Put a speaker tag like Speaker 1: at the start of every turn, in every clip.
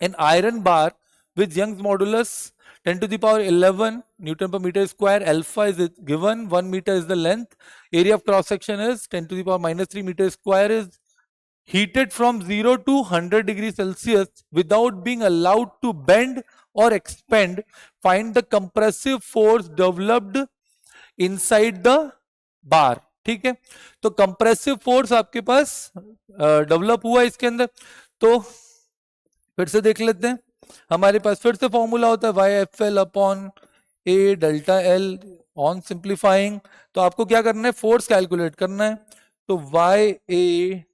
Speaker 1: an iron bar with Young's modulus 10 to the power 11 Newton per meter square. Alpha is given, 1 meter is the length. Area of cross section is 10 to the power minus 3 meter square. Is heated from 0 to 100 degrees Celsius without being allowed to bend or expand. Find the compressive force developed inside the bar. ठीक है, तो compressive force आपके पास develop हुआ इसके अंदर. तो फिर से देख लेते हैं. हमारे पास फिर से फॉर्मूला होता है Y F L upon A delta L. On simplifying तो आपको क्या करना है, फोर्स कैलकुलेट करना है. तो Y A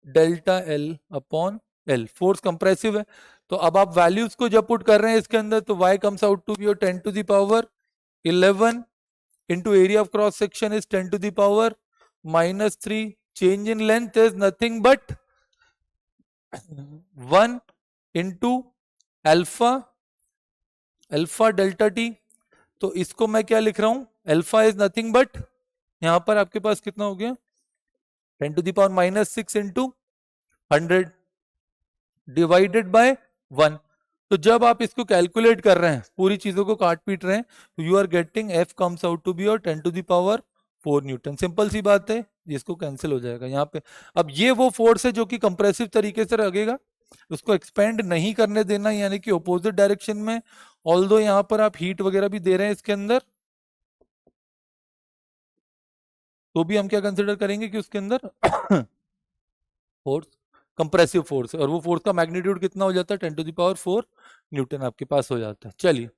Speaker 1: delta L upon L, force compressive है. तो अब आप वैल्यूज को जब पुट कर रहे हैं इसके अंदर, तो y comes out to be 10 to the power 11 into area of cross section is 10 to the power minus 3. Change in length is nothing but 1 into alpha delta t. तो इसको मैं क्या लिख रहा हूं, अल्फा इज नथिंग बट यहां पर आपके पास कितना हो गया 10 to the power minus 6 into 100 divided by 1. तो जब आप इसको कैलकुलेट कर रहे हैं, पूरी चीजों को काट पीट रहे हैं, तो you are getting F comes out to be और 10 to the power 4 newton. Simple सी बात है, जिसको कैंसिल हो जाएगा यहाँ पे. अब ये वो फोर्स है जो कि कंप्रेसिव तरीके से लगेगा, उसको एक्सपेंड नहीं करने देना, यानी कि ऑपोजिट डायरेक्शन में. ऑल्दो यहाँ पर आप हीट वगैरह भी दे रहे हैं इसके अंदर, तो भी हम क्या कंसिडर करेंगे कि उसके अंदर फोर्स कंप्रेसिव फोर्स, और वो फोर्स का मैग्नीट्यूड कितना हो जाता है 10 टू द पावर 4 न्यूटन आपके पास हो जाता है. चलिए